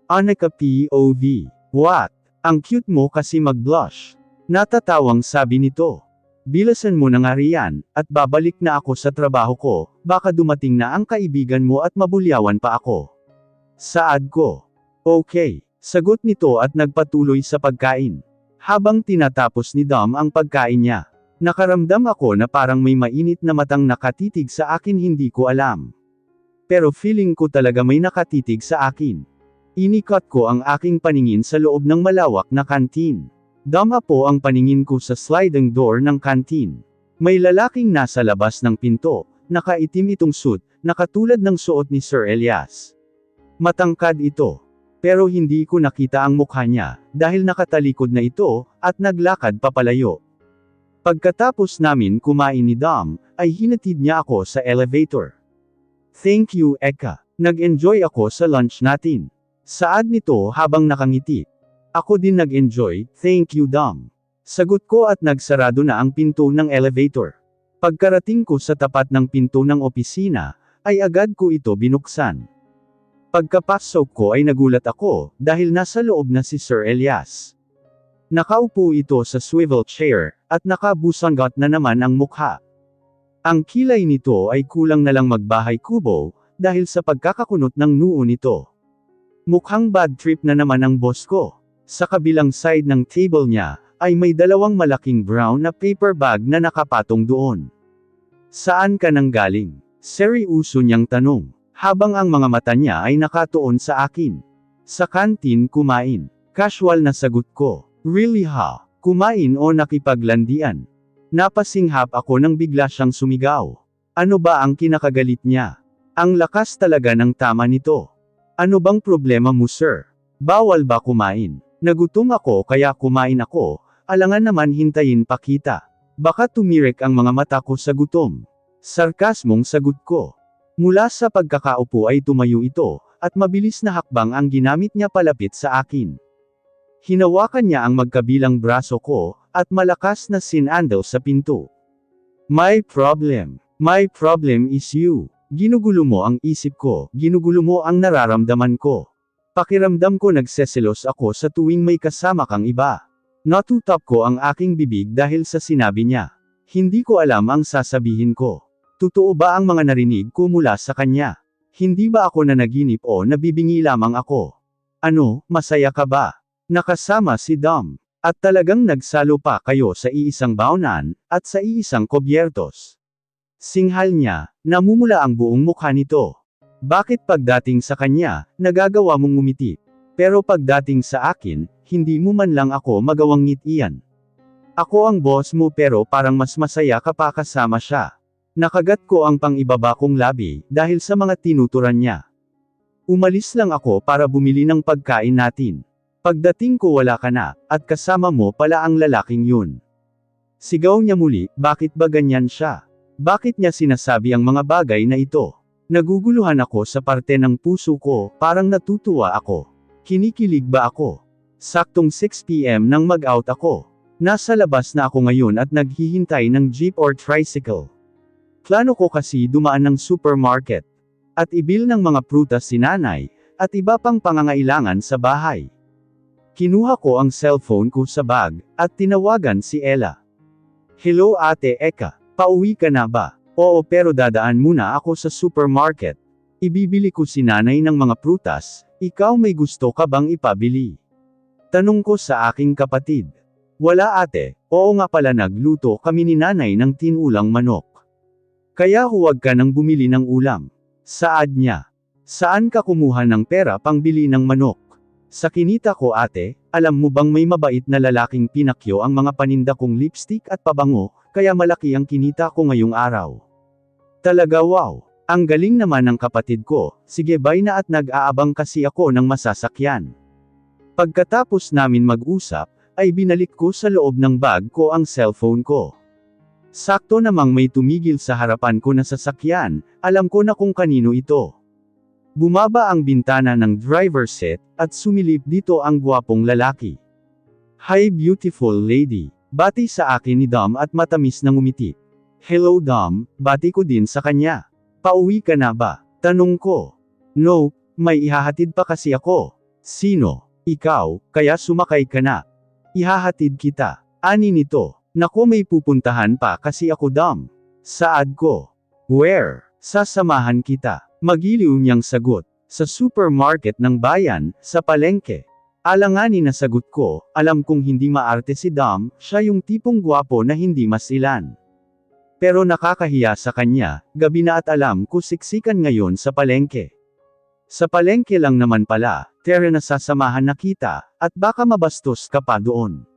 Anika POV. What? Ang cute mo kasi mag-blush. Natatawang sabi nito. Bilasan mo na nga riyan, at babalik na ako sa trabaho ko, baka dumating na ang kaibigan mo at mabulyawan pa ako. Saad ko. Okay, sagot nito at nagpatuloy sa pagkain. Habang tinatapos ni Dom ang pagkain niya, nakaramdam ako na parang may mainit na matang nakatitig sa akin, hindi ko alam. Pero feeling ko talaga may nakatitig sa akin. Inikot ko ang aking paningin sa loob ng malawak na kantin. Dama po ang paningin ko sa sliding door ng kantin. May lalaking nasa labas ng pinto, nakaitim itong suit, na katulad ng suot ni Sir Elias. Matangkad ito. Pero hindi ko nakita ang mukha niya, dahil nakatalikod na ito, at naglakad papalayo. Pagkatapos namin kumain ni Dom, ay hinatid niya ako sa elevator. Thank you, Eka. Nag-enjoy ako sa lunch natin. Saad nito habang nakangiti. Ako din nag-enjoy, thank you Dom. Sagot ko at nagsarado na ang pinto ng elevator. Pagkarating ko sa tapat ng pinto ng opisina, ay agad ko ito binuksan. Pagkapasok ko ay nagulat ako, dahil nasa loob na si Sir Elias. Nakaupo ito sa swivel chair, at nakabusanggot na naman ang mukha. Ang kilay nito ay kulang na lang magbahay kubo, dahil sa pagkakakunot ng noo nito. Mukhang bad trip na naman ang boss ko. Sa kabilang side ng table niya, ay may dalawang malaking brown na paper bag na nakapatong doon. Saan ka nang galing? Seryoso niyang tanong, habang ang mga mata niya ay nakatuon sa akin. Sa kantin kumain. Casual na sagot ko. Really ha? Kumain o nakipaglandian? Napasinghap ako nang bigla siyang sumigaw. Ano ba ang kinakagalit niya? Ang lakas talaga ng tama nito. Ano bang problema mo sir? Bawal ba kumain? Nagutom ako kaya kumain ako, alangan naman hintayin pa kita. Baka tumirik ang mga mata ko sa gutom. Sarkasmong sagot ko. Mula sa pagkakaupo ay tumayo ito, at mabilis na hakbang ang ginamit niya palapit sa akin. Hinawakan niya ang magkabilang braso ko, at malakas na sinandal sa pinto. My problem is you. Ginugulo mo ang isip ko, ginugulo mo ang nararamdaman ko. Pakiramdam ko nagseselos ako sa tuwing may kasama kang iba. Natutop ko ang aking bibig dahil sa sinabi niya. Hindi ko alam ang sasabihin ko. Totoo ba ang mga narinig ko mula sa kanya? Hindi ba ako nanaginip o nabibingi lamang ako? Ano, masaya ka ba? Nakasama si Dom. At talagang nagsalo pa kayo sa iisang baunan, at sa iisang kobyertos. Singhal niya, namumula ang buong mukha nito. Bakit pagdating sa kanya, nagagawa mong ngumiti? Pero pagdating sa akin, hindi mo man lang ako magawang ngitian. Ako ang boss mo pero parang mas masaya ka pa kasama siya. Nakagat ko ang pang-ibaba kong labi, dahil sa mga tinuturan niya. Umalis lang ako para bumili ng pagkain natin. Pagdating ko wala ka na, at kasama mo pala ang lalaking yun. Sigaw niya muli, bakit ba ganyan siya? Bakit niya sinasabi ang mga bagay na ito? Naguguluhan ako sa parte ng puso ko, parang natutuwa ako. Kinikilig ba ako? Saktong 6 PM nang mag-out ako. Nasa labas na ako ngayon at naghihintay ng jeep or tricycle. Plano ko kasi dumaan ng supermarket. At ibil ng mga prutas si nanay, at iba pang pangangailangan sa bahay. Kinuha ko ang cellphone ko sa bag, at tinawagan si Ella. Hello Ate Eka. Pauwi ka na ba? Oo pero dadaan muna ako sa supermarket. Ibibili ko si nanay ng mga prutas, ikaw may gusto ka bang ipabili? Tanong ko sa aking kapatid. Wala ate, oo nga pala nagluto kami ni nanay ng tinulang manok. Kaya huwag ka nang bumili ng ulam. Saad niya. Saan ka kumuha ng pera pangbili ng manok? Sa kinita ko ate, alam mo bang may mabait na lalaking pinakyo ang mga paninda kong lipstick at pabango, kaya malaki ang kinita ko ngayong araw. Talaga wow, ang galing naman ng kapatid ko, sige bye na at nag-aabang kasi ako ng masasakyan. Pagkatapos namin mag-usap, ay binalik ko sa loob ng bag ko ang cellphone ko. Sakto namang may tumigil sa harapan ko na sasakyan, alam ko na kung kanino ito. Bumaba ang bintana ng driver's seat, at sumilip dito ang gwapong lalaki. Hi beautiful lady, bati sa akin ni Dom at matamis na ngumiti. Hello Dom, bati ko din sa kanya. Pauwi ka na ba? Tanong ko. No, may ihahatid pa kasi ako. Sino? Ikaw, kaya sumakay ka na. Ihahatid kita. Ani nito. Naku, may pupuntahan pa kasi ako Dom. Saad ko. Where? Sasamahan kita. Magiliw niyang sagot. Sa supermarket ng bayan, sa palengke. Alanganin na sagot ko, alam kong hindi maarte si Dom, siya yung tipong gwapo na hindi masilan. Pero nakakahiya sa kanya, gabi na at alam ko siksikan ngayon sa palengke. Sa palengke lang naman pala, tera na sasamahan na kita, at baka mabastos ka pa doon.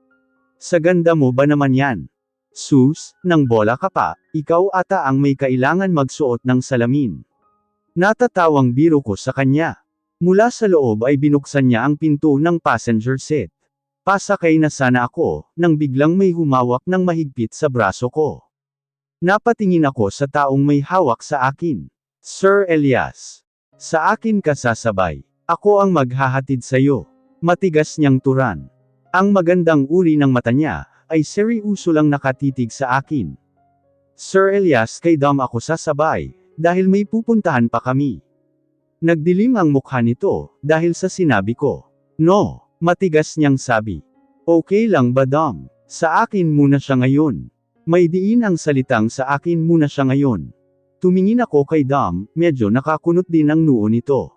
Sa ganda mo ba naman yan? Sus, nang bola ka pa, ikaw ata ang may kailangan magsuot ng salamin. Natatawang biro ko sa kanya. Mula sa loob ay binuksan niya ang pinto ng passenger seat. Pasakay na sana ako, nang biglang may humawak ng mahigpit sa braso ko. Napatingin ako sa taong may hawak sa akin. Sir Elias. Sa akin ka sasabay. Ako ang maghahatid sa'yo. Matigas niyang turan. Ang magandang uri ng mata niya, ay seryoso lang nakatitig sa akin. Sir Elias, kay Dom ako sasabay, dahil may pupuntahan pa kami. Nagdilim ang mukha nito, dahil sa sinabi ko. No, matigas niyang sabi. Okay lang ba Dom? Sa akin muna siya ngayon. May diin ang salitang sa akin muna siya ngayon. Tumingin ako kay Dom, medyo nakakunot din ang noo nito.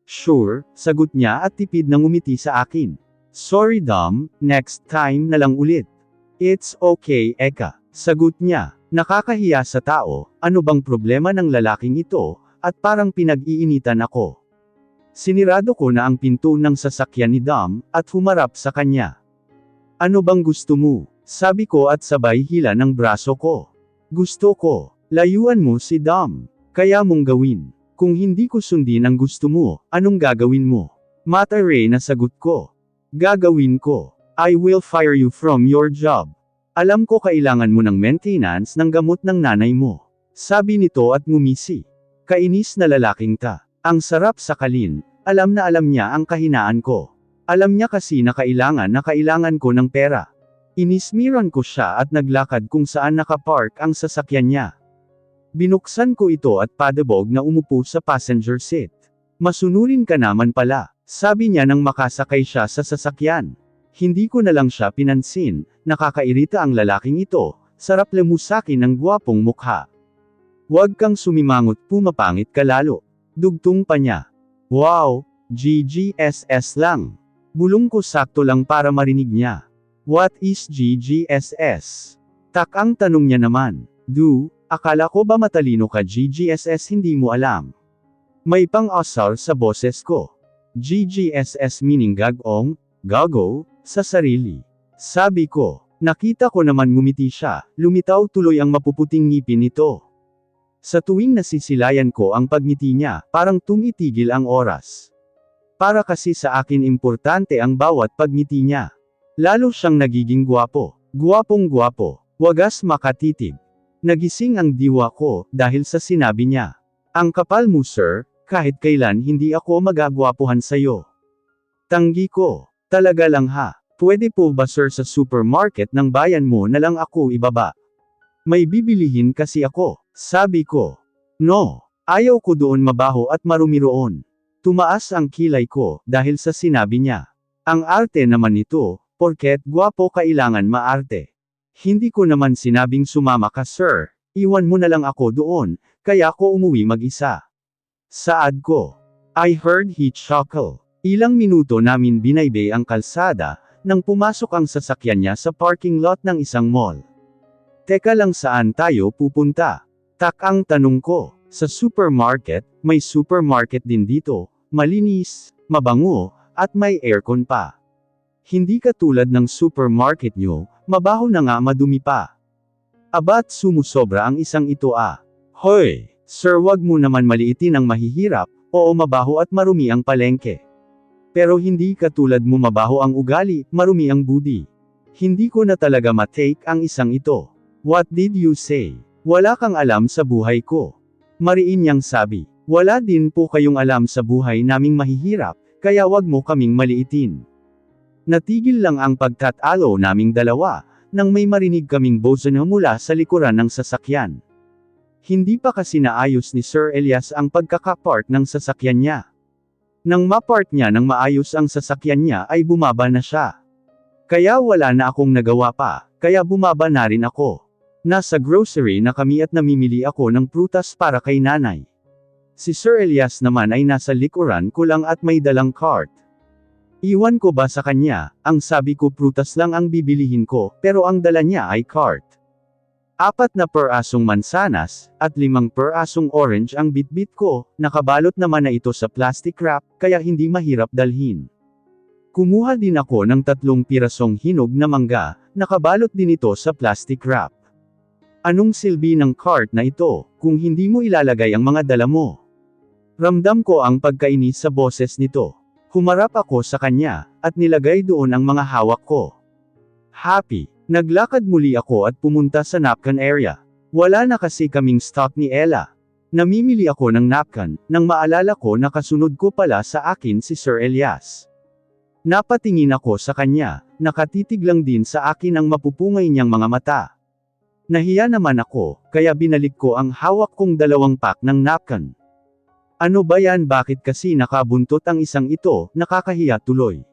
Sure, sagot niya at tipid na ngumiti sa akin. Sorry Dom, next time na lang ulit. It's okay Eka, sagot niya. Nakakahiya sa tao, ano bang problema ng lalaking ito? At parang pinag-iinitan ako. Sinirado ko na ang pinto ng sasakyan ni Dom, at humarap sa kanya. Ano bang gusto mo? Sabi ko at sabay hila ng braso ko. Gusto ko, layuan mo si Dom. Kaya mong gawin. Kung hindi ko sundin ang gusto mo, anong gagawin mo? Matare na sagot ko. Gagawin ko. I will fire you from your job. Alam ko kailangan mo ng maintenance ng gamot ng nanay mo. Sabi nito at ngumisi. Kainis na lalaking ta. Ang sarap sakalin, alam na alam niya ang kahinaan ko. Alam niya kasi na kailangan ko ng pera. Inismiran ko siya at naglakad kung saan nakapark ang sasakyan niya. Binuksan ko ito at padabog na umupo sa passenger seat. Masunurin ka naman pala, sabi niya nang makasakay siya sa sasakyan. Hindi ko na lang siya pinansin, nakakairita ang lalaking ito, sarap lemusakin ng gwapong mukha. Huwag kang sumimangot, pumapangit ka lalo. Dugtong pa niya. Wow, GGSS lang. Bulong ko sakto lang para marinig niya. What is GGSS? Tak ang tanong niya naman. Akala ko ba matalino ka GGSS hindi mo alam? May pang-asar sa boses ko. GGSS meaning gagong, gago, sa sarili. Sabi ko, nakita ko naman ngumiti siya, lumitaw tuloy ang mapuputing ngipin nito. Sa tuwing nasisilayan ko ang pagngiti niya, parang tumitigil ang oras. Para kasi sa akin importante ang bawat pagngiti niya. Lalo siyang nagiging gwapo. Gwapong gwapo. Wagas makatitig. Nagising ang diwa ko, dahil sa sinabi niya. Ang kapal mo sir, kahit kailan hindi ako magagwapuhan sa'yo. Tanggi ko. Talaga lang ha. Pwede po ba sir sa supermarket ng bayan mo na lang ako ibaba? May bibilihin kasi ako. Sabi ko. No. Ayaw ko doon mabaho at marumi roon. Tumaas ang kilay ko, dahil sa sinabi niya. Ang arte naman nito, porket gwapo kailangan maarte. Hindi ko naman sinabing sumama ka sir, iwan mo na lang ako doon, kaya ko umuwi mag-isa. Saad ko. I heard he chuckle. Ilang minuto namin binaybay ang kalsada, nang pumasok ang sasakyan niya sa parking lot ng isang mall. Teka lang, saan tayo pupunta? Tak ang tanong ko. Sa supermarket, may supermarket din dito, malinis, mabango, at may aircon pa. Hindi katulad ng supermarket nyo, mabaho na nga madumi pa. Abat sumusobra ang isang ito ah. Hoy, sir, wag mo naman maliitin ang mahihirap, oo mabaho at marumi ang palengke. Pero hindi katulad mo mabaho ang ugali, marumi ang budi. Hindi ko na talaga matake ang isang ito. What did you say? Wala kang alam sa buhay ko. Mariin niyang sabi. Wala din po kayong alam sa buhay naming mahihirap, kaya wag mo kaming maliitin. Natigil lang ang pagtatalo naming dalawa, nang may marinig kaming bosono mula sa likuran ng sasakyan. Hindi pa kasi naayos ni Sir Elias ang pagkakapark ng sasakyan niya. Nang mapark niya ng maayos ang sasakyan niya ay bumaba na siya. Kaya wala na akong nagawa pa, kaya bumaba na rin ako. Nasa grocery na kami at namimili ako ng prutas para kay nanay. Si Sir Elias naman ay nasa likuran ko lang at may dalang cart. Iwan ko ba sa kanya, ang sabi ko prutas lang ang bibilihin ko, pero ang dala niya ay cart. 4 na perasong mansanas, at 5 perasong orange ang bitbit ko, nakabalot naman na ito sa plastic wrap, kaya hindi mahirap dalhin. Kumuha din ako ng 3 pirasong hinog na mangga, nakabalot din ito sa plastic wrap. Anong silbi ng cart na ito, kung hindi mo ilalagay ang mga dala mo? Ramdam ko ang pagkainis sa boses nito. Humarap ako sa kanya, at nilagay doon ang mga hawak ko. Happy. Naglakad muli ako at pumunta sa napkin area. Wala na kasi kaming stock ni Ella. Namimili ako ng napkin, nang maalala ko na kasunod ko pala sa akin si Sir Elias. Napatingin ako sa kanya, nakatitig lang din sa akin ang mapupungay niyang mga mata. Nahiya naman ako, kaya binalik ko ang hawak kong 2 pack ng napkin. Ano ba yan, bakit kasi nakabuntot ang isang ito, nakakahiya tuloy.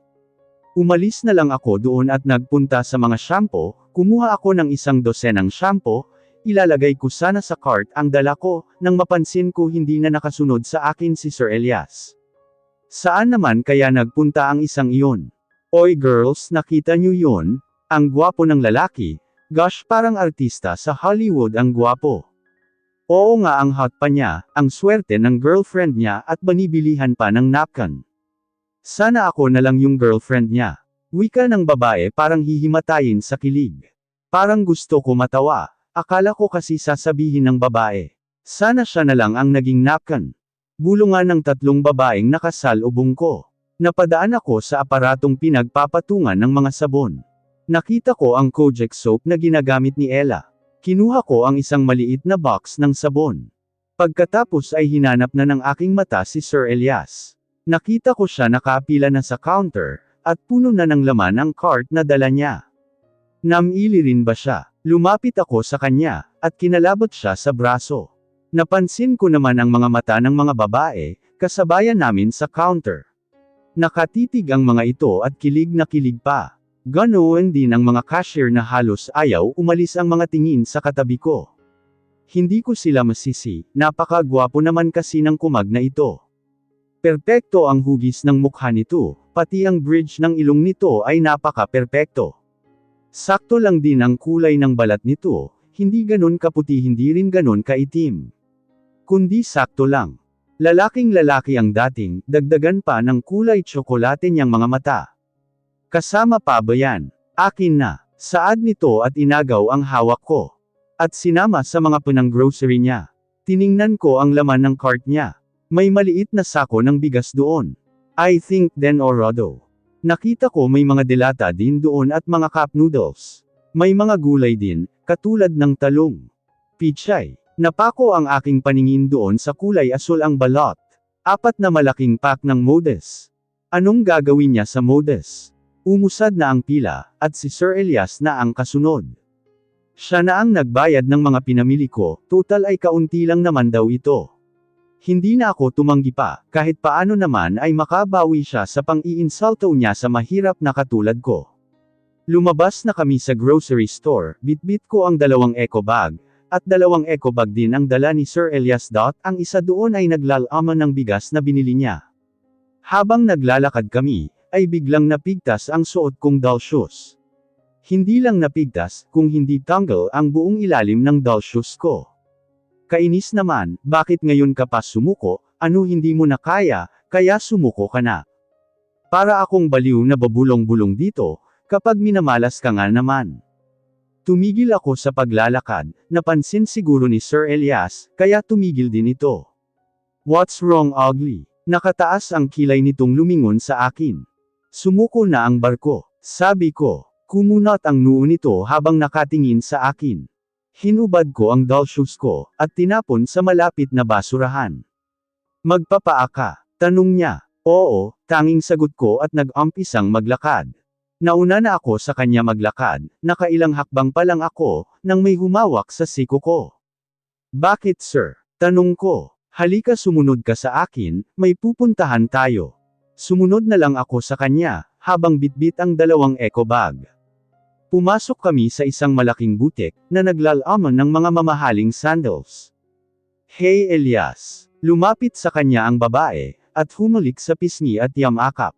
Umalis na lang ako doon at nagpunta sa mga shampoo, kumuha ako ng 1 dosenang shampoo, ilalagay ko sana sa cart ang dala ko, nang mapansin ko hindi na nakasunod sa akin si Sir Elias. Saan naman kaya nagpunta ang isang iyon? Oy girls, nakita niyo yun? Ang gwapo ng lalaki, gosh parang artista sa Hollywood ang gwapo. Oo nga ang hot pa niya, ang swerte ng girlfriend niya at banibilihan pa ng napkin. Sana ako na lang yung girlfriend niya. Wika ng babae parang hihimatayin sa kilig. Parang gusto ko matawa, akala ko kasi sasabihin ng babae. Sana siya na lang ang naging napkin. Bulungan ng 3 babaeng nakasalubong ko. Napadaan ako sa aparatong pinagpapatungan ng mga sabon. Nakita ko ang Kojic soap na ginagamit ni Ella. Kinuha ko ang isang maliit na box ng sabon. Pagkatapos ay hinanap na ng aking mata si Sir Elias. Nakita ko siya nakapila na sa counter, at puno na ng laman ang cart na dala niya. Namili rin ba siya? Lumapit ako sa kanya, at kinalabot siya sa braso. Napansin ko naman ang mga mata ng mga babae, kasabayan namin sa counter. Nakatitig ang mga ito at kilig na kilig pa. Ganoon din ang mga cashier na halos ayaw umalis ang mga tingin sa katabi ko. Hindi ko sila masisi, napakagwapo naman kasi ng kumag na ito. Perpekto ang hugis ng mukha nito, pati ang bridge ng ilong nito ay napaka-perpekto. Sakto lang din ang kulay ng balat nito, hindi ganon kaputi hindi rin ganon kaitim. Kundi sakto lang. Lalaking lalaki ang dating, dagdagan pa ng kulay tsokolate niyang mga mata. Kasama pa ba yan? Akin na. Saad nito at inagaw ang hawak ko. At sinama sa mga punang grocery niya. Tiningnan ko ang laman ng cart niya. May maliit na sako ng bigas doon. I think then orado. Nakita ko may mga delata din doon at mga cup noodles. May mga gulay din, katulad ng talong. Pichay. Napako ang aking paningin doon sa kulay asul ang balot. 4 na malaking pack ng Modes. Anong gagawin niya sa Modes? Umusad na ang pila, at si Sir Elias na ang kasunod. Siya na ang nagbayad ng mga pinamili ko, total ay kaunti lang naman daw ito. Hindi na ako tumanggi pa, kahit paano naman ay makabawi siya sa pang-iinsulto niya sa mahirap na katulad ko. Lumabas na kami sa grocery store, bitbit ko ang 2 eco bag, at 2 eco bag din ang dala ni Sir Elias. Ang isa doon ay naglalaman ng bigas na binili niya. Habang naglalakad kami, ay biglang napigtas ang suot kong doll shoes. Hindi lang napigtas, kung hindi tanggal ang buong ilalim ng doll shoes ko. Kainis naman, bakit ngayon ka pa sumuko, ano hindi mo na kaya, kaya sumuko ka na. Para akong baliw na babulong-bulong dito, kapag minamalas ka nga naman. Tumigil ako sa paglalakad, napansin siguro ni Sir Elias, kaya tumigil din ito. What's wrong ugly? Nakataas ang kilay nitong lumingon sa akin. Sumuko na ang barko, sabi ko. Kumunot ang noo nito habang nakatingin sa akin. Hinubad ko ang doll shoes ko, at tinapon sa malapit na basurahan. Magpapaa ka? Tanong niya. Oo, tanging sagot ko at nag-umpisang maglakad. Nauna na ako sa kanya maglakad, nakailang hakbang pa lang ako, nang may humawak sa siko ko. Bakit sir? Tanong ko. Halika sumunod ka sa akin, may pupuntahan tayo. Sumunod na lang ako sa kanya, habang bitbit ang dalawang eco bag. Pumasok kami sa isang malaking butik, na naglalaman ng mga mamahaling sandals. Hey Elias! Lumapit sa kanya ang babae, at humalik sa pisngi at yamakap.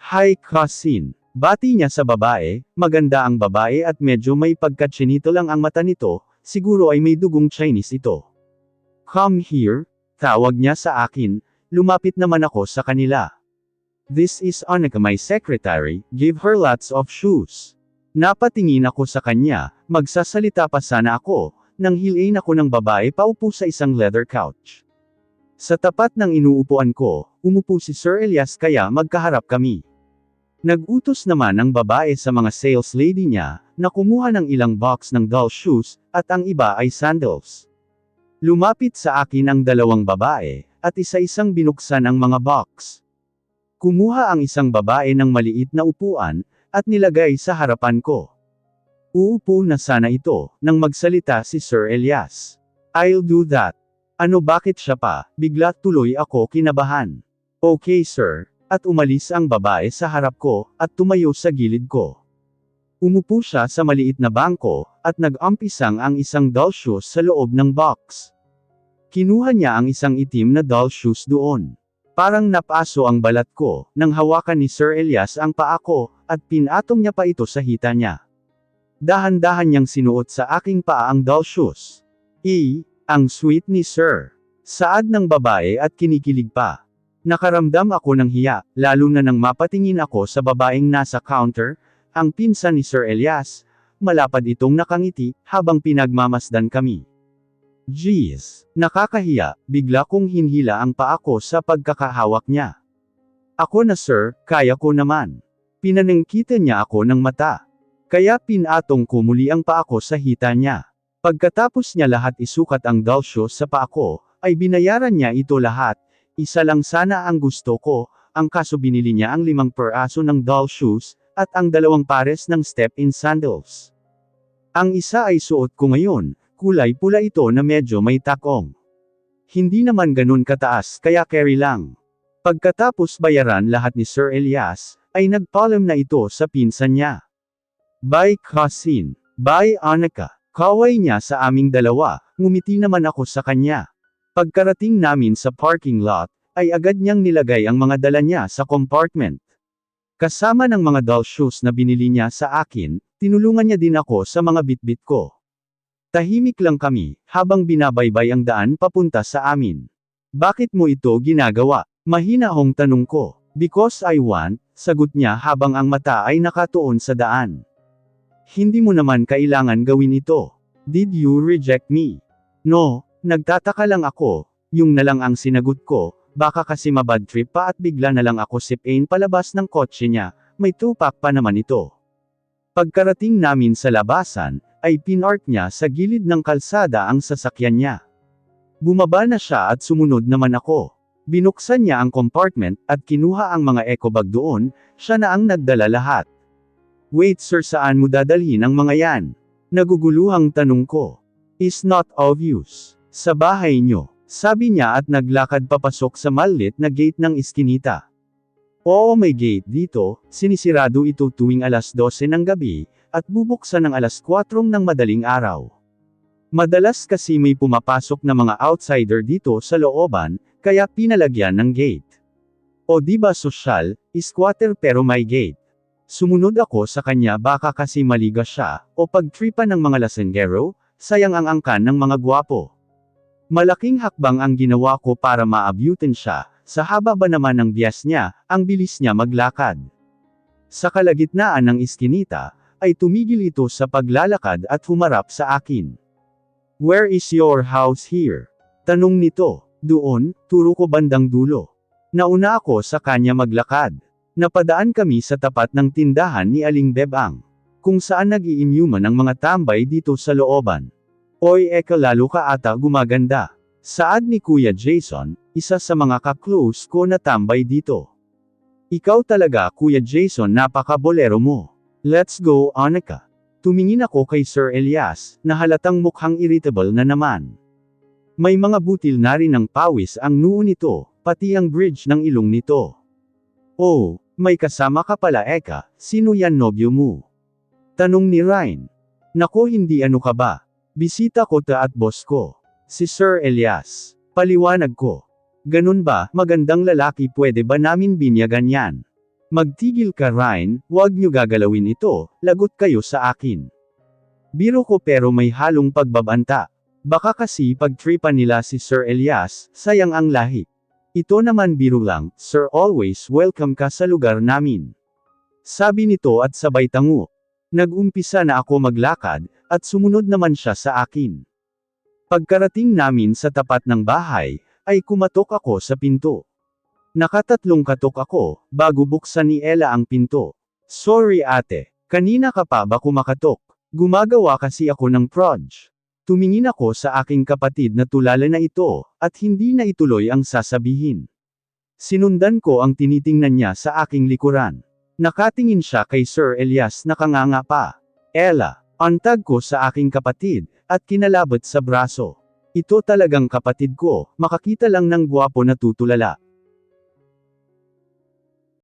Hi cousin! Bati niya sa babae, maganda ang babae at medyo may pagkatsinito lang ang mata nito, siguro ay may dugong Chinese ito. Come here, tawag niya sa akin, lumapit naman ako sa kanila. This is Annika my secretary, give her lots of shoes. Napatingin ako sa kanya, magsasalita pa sana ako, nang hilain ako ng babae paupo sa isang leather couch. Sa tapat ng inuupuan ko, umupo si Sir Elias kaya magkaharap kami. Nag-utos naman ang babae sa mga sales lady niya, na kumuha ng ilang box ng doll shoes, at ang iba ay sandals. Lumapit sa akin ang dalawang babae, at isa-isang binuksan ang mga box. Kumuha ang isang babae ng maliit na upuan, at nilagay sa harapan ko. Uupo na sana ito, nang magsalita si Sir Elias. I'll do that. Ano bakit siya pa, bigla tuloy ako kinabahan. Okay sir. At umalis ang babae sa harap ko, at tumayo sa gilid ko. Umupo siya sa maliit na bangko, at nag-umpisang ang isang doll shoes sa loob ng box. Kinuha niya ang isang itim na doll shoes doon. Parang napaso ang balat ko, nang hawakan ni Sir Elias ang paa ko, at pinatong niya pa ito sa hita niya. Dahan-dahan niyang sinuot sa aking paa ang doll shoes. Ang sweet ni Sir. Saad ng babae at kinikilig pa. Nakaramdam ako ng hiya, lalo na nang mapatingin ako sa babaeng nasa counter, ang pinsan ni Sir Elias, malapad itong nakangiti, habang pinagmamasdan kami. Jeez, nakakahiya, bigla kong hinhila ang paa ko sa pagkakahawak niya. Ako na sir, kaya ko naman. Pinanangkita niya ako ng mata. Kaya pinatong ko muli ang paa ko sa hita niya. Pagkatapos niya lahat isukat ang doll shoes sa paa ko, ay binayaran niya ito lahat. Isa lang sana ang gusto ko, ang kaso binili niya ang 5 peraso ng doll shoes, at ang 2 pares ng step-in sandals. Ang isa ay suot ko ngayon, kulay pula ito na medyo may takong. Hindi naman ganun kataas kaya carry lang. Pagkatapos bayaran lahat ni Sir Elias, ay nagpaalam na ito sa pinsan niya. Bye cousin, bye Annika, kaway niya sa aming dalawa, ngumiti naman ako sa kanya. Pagkarating namin sa parking lot, ay agad niyang nilagay ang mga dala niya sa compartment. Kasama ng mga doll shoes na binili niya sa akin, tinulungan niya din ako sa mga bitbit ko. Tahimik lang kami, habang binabaybay ang daan papunta sa amin. Bakit mo ito ginagawa? Mahina akong tanong ko. Because I want, sagot niya habang ang mata ay nakatuon sa daan. Hindi mo naman kailangan gawin ito. Did you reject me? No. Nagtataka lang ako, yung na lang ang sinagot ko, baka kasi mabad trip pa at bigla na lang ako sipain palabas ng kotse niya, may tupak pa naman ito. Pagkarating namin sa labasan, ay pinark niya sa gilid ng kalsada ang sasakyan niya. Bumaba na siya at sumunod naman ako. Binuksan niya ang compartment, at kinuha ang mga eco bag doon, siya na ang nagdala lahat. Wait sir, saan mo dadalhin ang mga yan? Naguguluhang tanong ko. Is not obvious. Sa bahay nyo, sabi niya at naglakad papasok sa maliit na gate ng iskinita. Oo may gate dito, sinisirado ito tuwing alas 12 ng gabi, at bubuksan ng alas 4 ng madaling araw. Madalas kasi may pumapasok na mga outsider dito sa looban, kaya pinalagyan ng gate. O diba sosyal, squatter pero may gate. Sumunod ako sa kanya baka kasi maliga siya, o pagtripan ng mga lasenggero, sayang ang angkan ng mga gwapo. Malaking hakbang ang ginawa ko para maabutin siya, sa haba ba naman ng bias niya, ang bilis niya maglakad. Sa kalagitnaan ng iskinita, ay tumigil ito sa paglalakad at humarap sa akin. Where is your house here? Tanong nito. Doon, turo ko bandang dulo. Nauna ako sa kanya maglakad. Napadaan kami sa tapat ng tindahan ni Aling Bebang, kung saan nag-iinyuman ang mga tambay dito sa looban. Oy eka lalo ka ata gumaganda. Saad ni Kuya Jason, isa sa mga ka-close ko na tambay dito. Ikaw talaga Kuya Jason, napaka-bolero mo. Let's go Annika. Tumingin ako kay Sir Elias, na halatang mukhang irritable na naman. May mga butil na rin ng pawis ang noo nito, pati ang bridge ng ilong nito. Oh, may kasama ka pala Eka, sino yan nobyo mo? Tanong ni Ryan. Nako hindi ano ka ba? Bisita ko ta at boss ko. Si Sir Elias. Paliwanag ko. Ganun ba, magandang lalaki pwede ba namin binyagan yan? Magtigil ka Ryan, huwag nyo gagalawin ito, lagot kayo sa akin. Biro ko pero may halong pagbabanta. Baka kasi pagtripan nila si Sir Elias, sayang ang lahi. Ito naman biro lang, sir always welcome ka sa lugar namin. Sabi nito at sabay tango. Nag-umpisa na ako maglakad, at sumunod naman siya sa akin. Pagkarating namin sa tapat ng bahay, ay kumatok ako sa pinto. Nakatatlong katok ako, bago buksan ni Ella ang pinto. Sorry ate, kanina ka pa ba kumakatok? Gumagawa kasi ako ng proj. Tumingin ako sa aking kapatid na tulala na ito, at hindi na ituloy ang sasabihin. Sinundan ko ang tinitingnan niya sa aking likuran. Nakatingin siya kay Sir Elias na kanganga pa. Ella, antag ko sa aking kapatid, at kinalabot sa braso. Ito talagang kapatid ko, makakita lang ng gwapo na tutulala.